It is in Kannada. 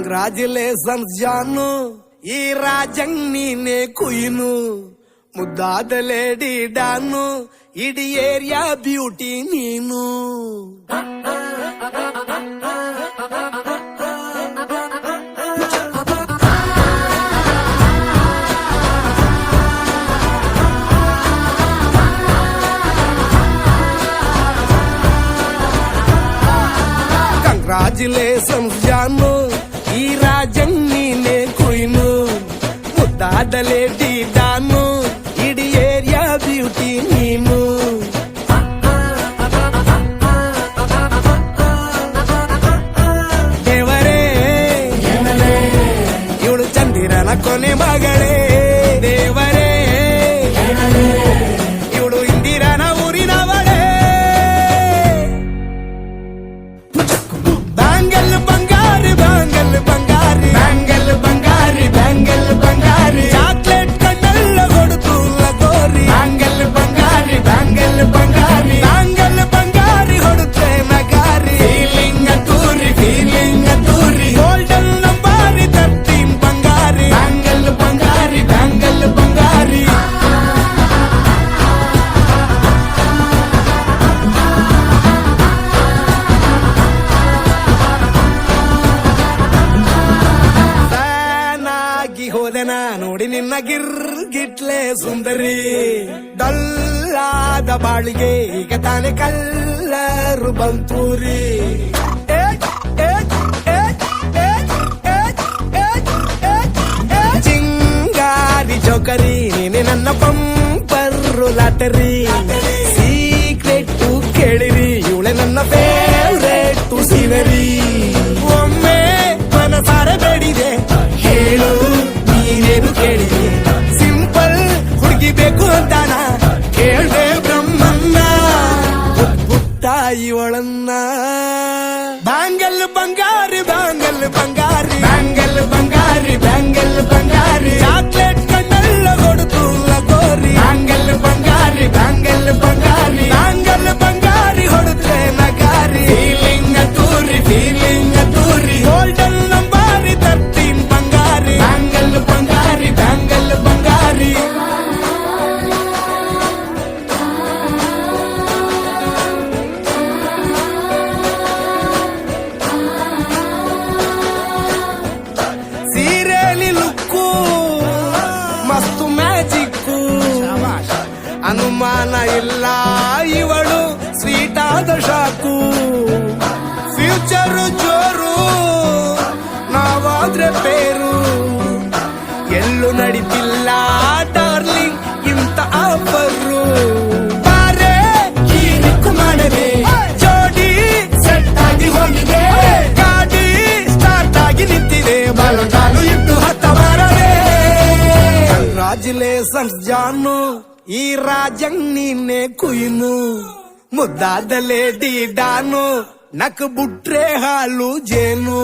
ಕಂಗ್ರಾಚುಲೇಷನ್ಸ್ ಜಾನು, ಈ ರಾಜಂಗ್ ನೀನೆ ಕುಯ್ನು, ಮುದ್ದಾದ ಲೇಡಿ ಡಾನು, ಇಡೀ ಏರಿಯಾ ಬ್ಯೂಟಿ ನೀನು. ಕಂಗ್ರಾಚುಲೇಷನ್ಸ್ ಜಾನು, ಈ ರಾಜಂಗ್ ನೀನೆ ಕುಯ್ನು, ಮುದ್ದಾದ ಲೇಡಿ ಡಾನು, ಇಡೀ ಏರಿಯಾ ಬ್ಯೂಟಿ ನೀನು. ದೇವರೇ ಇವಳು ಚಂದಿರನ ಕೊನೆ ಮಗಳೇ, ದೇವರೇ ಇವಳು ಇಂದಿರನ ಊರಿನವಳೇ. ಬ್ಯಾಂಗಲ್ ಬಂಗಾರಿ ಬ್ಯಾಂಗಲ್ ಬಂಗಾರಿ ಬ್ಯಾಂಗಲ್ ಬಂಗಾರಿ ಬ್ಯಾಂಗಲ್ ಬಂಗಾರಿ, ಚಾಕ್ಲೇಟ್ ಕಣ್ಣೆಲ್ಲ ಕೊಡುತ್ತು ಲಗೋರಿ. ಬ್ಯಾಂಗಲ್ ಬಂಗಾರಿ ಬ್ಯಾಂಗಲ್ ಬಂಗಾರಿ ಬ್ಯಾಂಗಲ್ ಬಂಗಾರಿ ಹೊಡುತ್ತೆ ನಗಾರಿ. ಫೀಲಿಂಗ್ ತೂರಿ ಗೋಲ್ಡನ್ ನಂಬಾರಿ 13 ಬಂಗಾರಿ. ಬ್ಯಾಂಗಲ್ ಬಂಗಾರಿ ಬ್ಯಾಂಗಲ್ ಬಂಗಾರಿ. ಹೋದೆನ ನೋಡಿ ನಿನ್ನ ಗಿರ್ಗಿಟ್ಲೆ ಸುಂದರಿ, ಡಲ್ಲಾದ ಬಾಳಿಗೆ ಈಗ ತಾನೆ ಕಲ್ಲರು ಬಂತೂರಿ. ಚಿಂಗಾರಿ ಚೌಕರಿ ನೀನೆ ನನ್ನ ಬಂಪರು ಲಾಟರಿ. ಸೀಕ್ರೆಟ್ ಕೇಳಿರಿ ಇವಳೆ ನನ್ನ ಫೇವ್ರೇಟ್ ಸೀನರಿ. ಒಮ್ಮೆ ಮನಸಾರೆ ಬೇಡಿದೆ ಹೇಳು ನೀನೇನು ಕೇಳಿದೆ, ಸಿಂಪಲ್ ಹುಡುಗಿ ಬೇಕು ಅಂತಾನ ಕೇಳ್ದೆ ಬ್ರಹ್ಮನ್ನ. ತಾಯಿ ಒಳನ್ನ ಬ್ಯಾಂಗಲ್ ಬಂಗಾರಿ ಬ್ಯಾಂಗಲ್ ಬಂಗಾರಿ ಬ್ಯಾಂಗಲ್ ಬಂಗಾರಿ ಬ್ಯಾಂಗಲ್ ಬಂಗಾರಿ, ಚಾಕ್ಲೇಟ್ ಕಣ್ಣೆಲ್ಲ ಕೊಡುತ್ತು ಲಗೋರಿ. ಬ್ಯಾಂಗಲ್ ಬಂಗಾರಿ ಬ್ಯಾಂಗಲ್ ಬಂಗಾರಿ ಬ್ಯಾಂಗಲ್ ಬಂಗಾರಿ ಹೊಡುತ್ತೆ ನಗಾರಿ. ಫೀಲಿಂಗ್ ತೂರಿ ಗೋಲ್ಡನ್ ನಂಬಾರಿ 13 ಬಂಗಾರಿ. ಬ್ಯಾಂಗಲ್ ಬಂಗಾರಿ ಬ್ಯಾಂಗಲ್ ಬಂಗಾರಿ. ಸೀರೆಲಿ ಲುಕ್ಕು ಮಸ್ತು ಮ್ಯಾಜಿಕ್ಕು, ಅನುಮಾನ ಇಲ್ಲ ಇವಳು ಸ್ವೀಟ್ ಆದ ಶಾಕು. ಫ್ಯೂಚರ್ ಜೋರು ನಾವಾದ್ರೆ ಬೇರು, ಎಲ್ಲೂ ನಡೀತಿಲ್ಲ ಡಾರ್ಲಿಂಗ್ ಇಂತ ಆಫರು. ಬಾರೆ ಈ ನಿಕ್ಕು ಮಾಡದೆ ಜೋಡಿ ಸೆಟ್ ಆಗಿ ಹೋಗಿದೆ, ಗಾಡಿ ಸ್ಟಾರ್ಟ್ ಆಗಿ ನಿಂತಿದೆ, ಬಲಗಾಲು ಇಟ್ಟು ಹತ್ತ ಬಾರದೆ. ಕಂಗ್ರಾಚುಲೇಷನ್ಸ್ ಜಾನು, ಈ ರಾಜಂಗ್ ನೀನೆ ಕುಯ್ನು, ಮುದ್ದಾದ ಲೇಡಿ ಡಾನು, ನಕ್ ಬುಟ್ರೆ ಹಾಲು ಜೇನು.